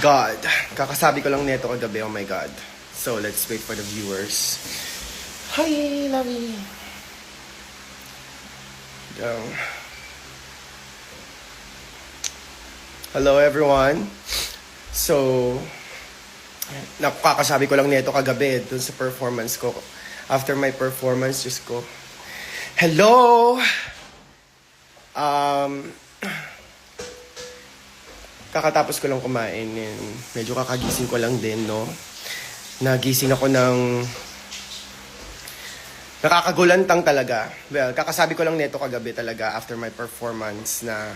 God. Kakasabi ko lang neto kagabi, oh my God. So, let's wait for the viewers. Hi, Lovey. Hello, everyone. So, nakakasabi ko lang neto kagabi dun sa performance ko. After my performance, just ko. Hello! Kakatapos ko lang kumain and medyo kakagising ko lang din, no? Nagising ako ng nakakagulantang talaga. Well, kakasabi ko lang neto kagabi talaga after my performance na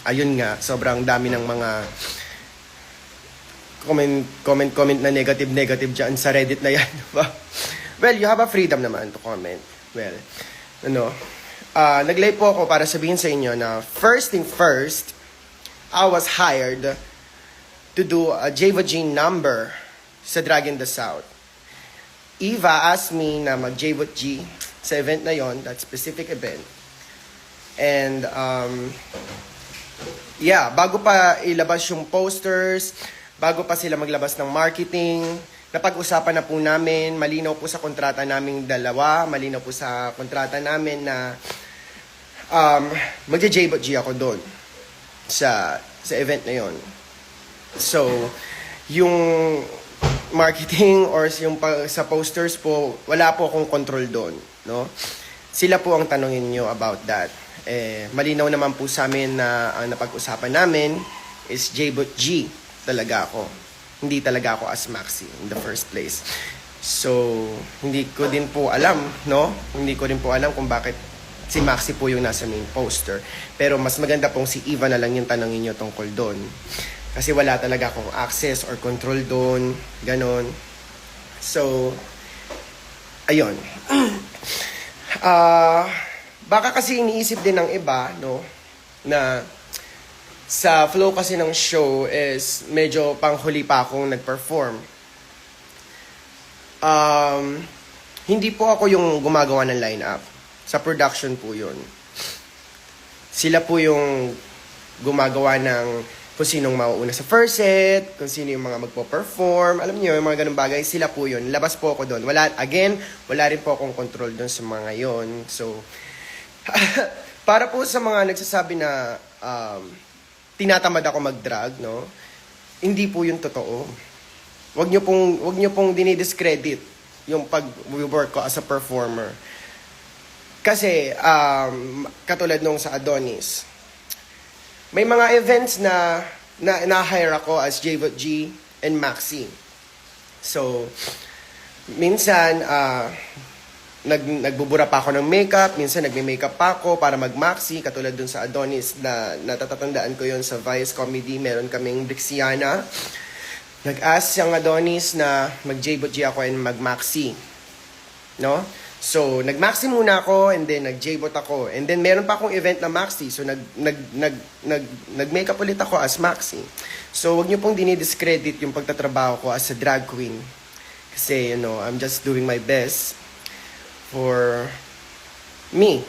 ayun nga, sobrang dami ng mga comment na negative dyan sa Reddit na yan. Well, you have a freedom naman to comment. Well, nag-live po ako para sabihin sa inyo na first thing first, I was hired to do a Java G number sa Drag in the South. Eva asked me na mag-Java G sa event na yon, that specific event. And, yeah, bago pa ilabas yung posters, bago pa sila maglabas ng marketing, napag-usapan na po namin, malinaw po sa kontrata naming dalawa, malinaw po sa kontrata namin na mag-Java G ako doon sa event na yon. So, yung marketing or yung sa posters po, wala po akong control doon, no? Sila po ang tanongin nyo about that. Malinaw naman po sa amin na ang napag-usapan namin is J-Bot G talaga ako. Hindi talaga ako as Maxi in the first place. So, hindi ko din po alam, no? Hindi ko din po alam kung bakit si Maxi po yung nasa main poster. Pero mas maganda pong si Eva na lang yung tanongin nyo tungkol doon. Kasi wala talaga akong access or control doon. Ganon. So, ayun. Baka kasi iniisip din ng iba, no? Na sa flow kasi ng show is medyo panghuli pa akong nag-perform. Hindi po ako yung gumagawa ng lineup. Sa production po yun. Sila po yung gumagawa ng kung sinong mauuna sa first set, kung sino yung mga magpo-perform. Alam niyo, yung mga ganung bagay, sila po yun. Labas po ako doon. Wala rin po akong control doon sa mga yon. So, para po sa mga nagsasabi na tinatamad ako mag-drag, no? Hindi po yun totoo. Wag niyo pong dinidiscredit yung pag-work ko as a performer. Kasi, katulad nung sa Adonis, may mga events na na-hire ako as J-Bot G and Maxi. So, minsan, nagbubura pa ako ng makeup, minsan nagme-makeup pa ako para mag-Maxi, katulad dun sa Adonis na natatandaan ko yon sa Vice Comedy, meron kaming Brixiana. Nag-ask siyang Adonis na mag-J-Bot G ako and mag-Maxi. No? So, nag-Maxi muna ako and then nag-J-Bot ako. And then meron pa akong event na Maxi. So, nag-makeup ulit ako as Maxi. So, wag niyo pong dinidiscredit yung pagtatrabaho ko as a drag queen. Kasi, I'm just doing my best for me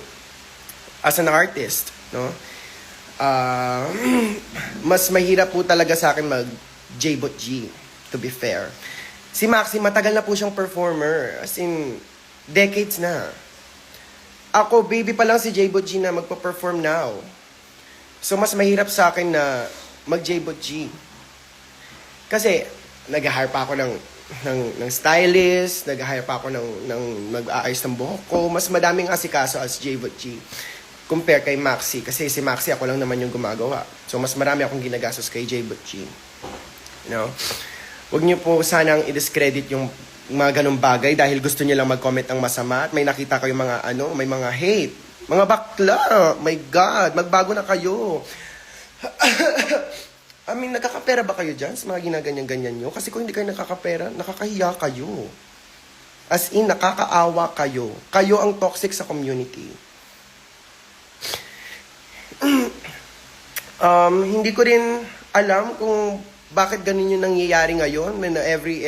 as an artist, no? Mas mahirap po talaga sa akin mag-J-Bot G, to be fair. Si Maxi, matagal na po siyang performer. As in, decades na. Ako, baby pa lang si J-Bot G na magpa-perform now. So, mas mahirap sa akin na mag-J-Bot G. Kasi, nag-hire pa ako ng stylist, nag-hire pa ako ng mag-aayos ng buhok ko. Mas madaming asikaso as J-Bot G compare kay Maxi. Kasi si Maxi, ako lang naman yung gumagawa. So, mas marami akong ginagastos kay J-Bot G. Huwag niyo po sanang i-discredit yung mga ganung bagay dahil gusto niyo lang mag-comment ng masama at may nakita kayo mga may mga hate. Mga bakla, my God, magbago na kayo. I mean, nakakapera ba kayo dyan sa mga ginaganyan-ganyan nyo? Kasi kung hindi kayo nakakapera, nakakahiya kayo. As in, nakakaawa kayo. Kayo ang toxic sa community. Hindi ko rin alam kung bakit ganun yung nangyayari ngayon. Every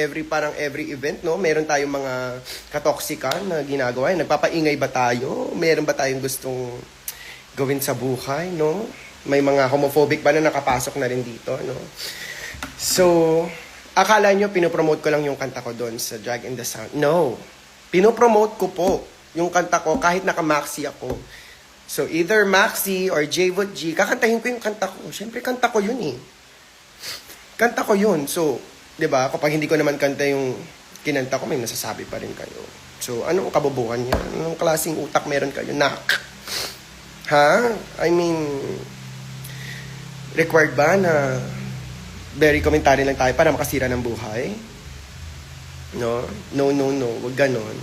event, no? Meron tayong mga katoksikan na ginagawa. Nagpapaingay ba tayo? Meron ba tayong gustong gawin sa buhay, no? May mga homophobic ba na nakapasok na rin dito, no? So, akala nyo pinopromote ko lang yung kanta ko doon sa Drag in the Sound. No. Pinopromote ko po yung kanta ko kahit naka-maxi ako. So, either Maxi or J-Vot G, kakantahin ko yung kanta ko. Siyempre, kanta ko yun eh. Kanta ko yun. So, di ba, kapag hindi ko naman kanta yung kinanta ko, may nasasabi pa rin kayo. So, anong kabubuhan niya? Anong klaseng utak meron kayo? Nak! Ha? I mean, required ba na very commentary lang tayo para makasira ng buhay? No? No, no, no. Huwag ganon.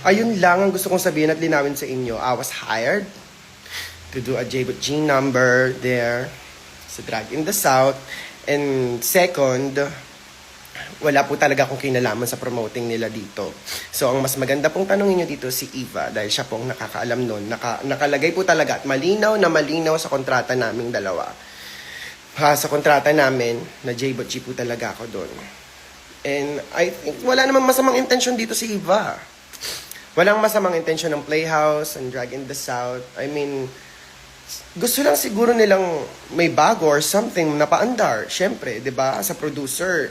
Ayun lang ang gusto kong sabihin at linawin sa inyo. I was hired to do a J-Bot G number there sa Drag in the South. And second, wala po talaga akong kinalaman sa promoting nila dito. So, ang mas maganda pong tanongin nyo dito si Eva dahil siya pong nakakaalam nun. Nakalagay po talaga at malinaw na malinaw sa kontrata naming dalawa. Sa kontrata namin, na J-Bot G po talaga ako doon. And I think wala namang masamang intention dito si Eva. Walang masamang intention ng Playhouse and Drag in the South. I mean, gusto lang siguro nilang may bago or something na paandar. Siyempre, 'di ba? Sa producer,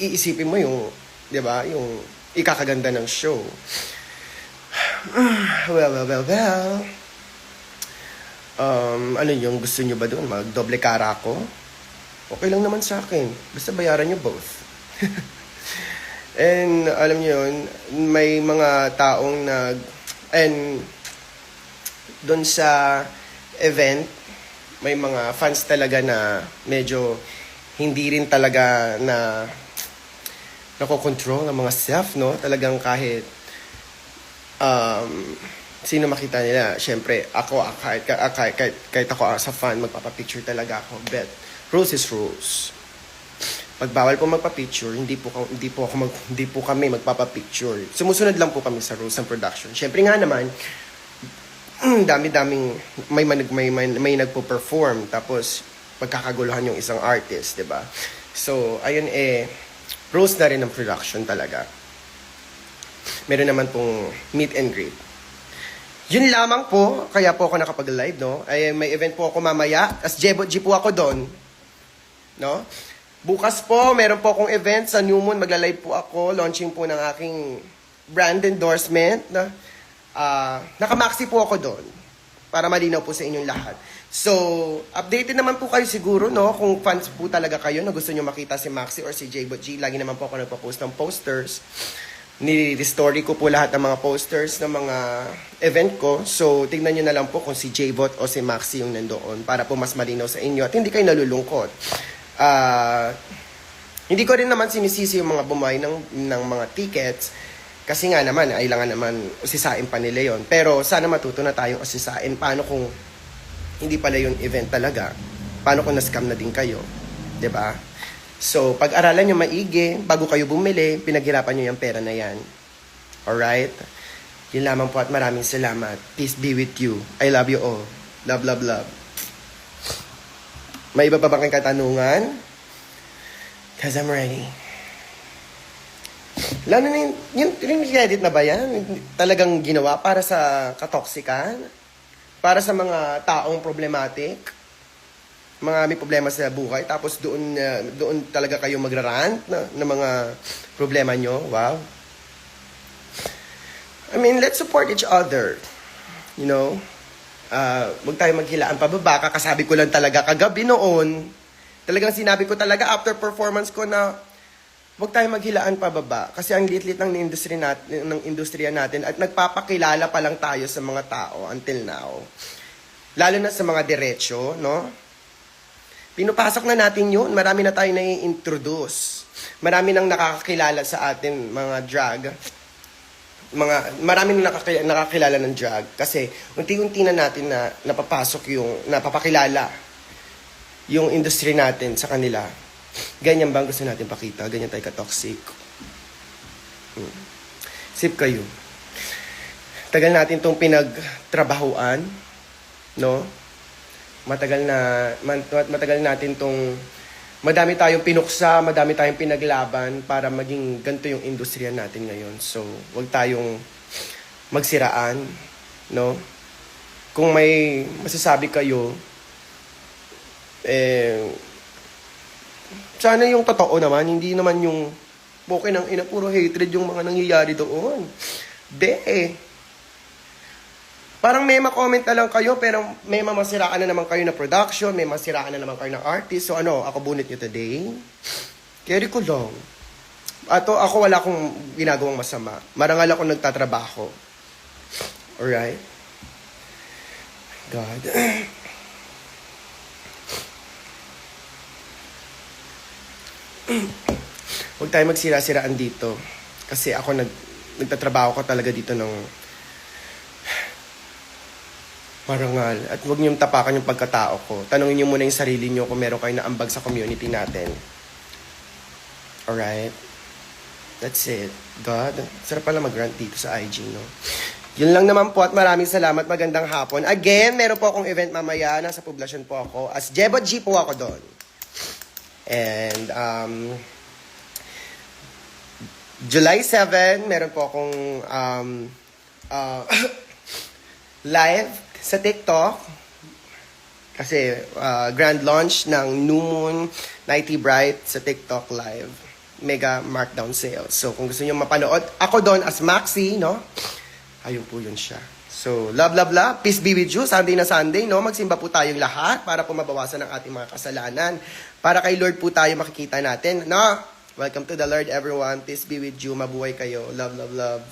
iisipin mo yung, 'di ba? Yung ikakaganda ng show. Well. Ano yung gusto nyo ba doon? Mag-doble cara ako? Okay lang naman sa akin. Basta bayaran nyo both. And alam niyo yun, may mga taong and doon sa event, may mga fans talaga na medyo hindi rin talaga na nakokontrol ang mga self, no? Talagang kahit sino makita nila, syempre ako kahit ako sa fan, magpapapicture talaga ako. But rules is rules. Pag bawal po magpa-picture, hindi po kami magpapa-picture. Sumusunod lang po kami sa rules ng production. Syempre nga naman, dami-daming may nagpo-perform tapos pagkakaguluhan yung isang artist, 'di ba? So, ayun rules na rin ng production talaga. Meron naman pong meet and greet. Yun lamang po, kaya po ako nakapag-live, no? Ay may event po ako mamaya, as J-Bot G po ako doon. No? Bukas po, meron po akong event sa New Moon. Magla-live po ako. Launching po ng aking brand endorsement. Naka-maxi po ako doon. Para malinaw po sa inyong lahat. So, updated naman po kayo siguro, no? Kung fans po talaga kayo na gusto nyo makita si Maxi or si J-Bot G. Lagi naman po ako nagpa-post ng posters. Ni-story ko po lahat ng mga posters ng mga event ko. So, tignan nyo na lang po kung si J-Bot o si Maxi yung nandoon. Para po mas malinaw sa inyo. At hindi kayo nalulungkot. Hindi ko rin naman sinisisi yung mga bumay ng mga tickets kasi nga naman, kailangan naman usisain pa nila yon. Pero sana matuto na tayong usisain. Paano kung hindi pala yung event talaga? Paano kung na-scam na din kayo? 'Di ba? So, pag-aralan nyo maigi, bago kayo bumili, pinaghirapan nyo yung pera na yan. Alright? Yun lamang po at maraming salamat. Peace be with you. I love you all. Love, love, love. May iba pa bang katanungan? Cause I'm ready. Lalo na yung edit na ba yan? Talagang ginawa para sa katoksikan? Para sa mga taong problematic? Mga may problema sa buhay? Tapos doon talaga kayo magrarant na mga problema nyo? Wow. I mean, let's support each other. You know? Huwag tayo maghilaan pababa. Kakasabi ko lang talaga kagabi noon. Talagang sinabi ko talaga after performance ko na huwag tayo maghilaan pababa. Kasi ang liit-liit ng industriya natin at nagpapakilala pa lang tayo sa mga tao until now. Lalo na sa mga diretsyo, no? Pinupasok na natin yun. Marami na tayo na-introduce. Marami nang nakakakilala sa atin, mga drag. Marami nang nakakilala ng drag. Kasi unti-unti na natin na napapakilala yung industry natin sa kanila. Ganyan bang gusto natin pakita? Ganyan tayo ka-toxic. Sip kayo. Tagal natin tong pinagtrabahuan, no? Matagal natin tong madami tayong pinuksa, madami tayong pinaglaban para maging ganito yung industriya natin ngayon. So, wag tayong magsiraan, no? Kung may masasabi kayo, Eh, sana yung totoo naman, hindi naman yung okay ng ina, puro hatred yung mga nangyayari doon. Parang may ma-comment na lang kayo, pero may mamasiraan na naman kayo na production, may masiraan na naman kayo ng artist. So ano, ako bunit nyo today. Carry ko lang. Ako wala akong ginagawang masama. Marangal ako nagtatrabaho. Alright? God. Huwag tayo magsira-siraan dito. Kasi ako nagtatrabaho ko talaga dito ng marangal. At huwag niyong tapakan yung pagkatao ko. Tanungin niyo muna yung sarili niyo kung meron kayo naambag sa community natin. Alright? That's it. God, sarap pala mag-rant dito sa IG, no? Yun lang naman po at maraming salamat. Magandang hapon. Again, meron po akong event mamaya. Nasa poblasyon po ako. As Jebo G po ako doon. And, July 7, meron po akong live sa TikTok. Kasi grand launch ng New Moon Nighty Bright sa TikTok live. Mega markdown sales. So, kung gusto niyo mapanood, ako doon as Maxi, no? Ayun po yun siya. So, love, love, love. Peace be with you. Sunday na Sunday, no? Magsimba po tayong lahat para po mabawasan ang ating mga kasalanan. Para kay Lord po tayo makikita natin, no? Welcome to the Lord, everyone. Peace be with you. Mabuhay kayo. Love, love, love.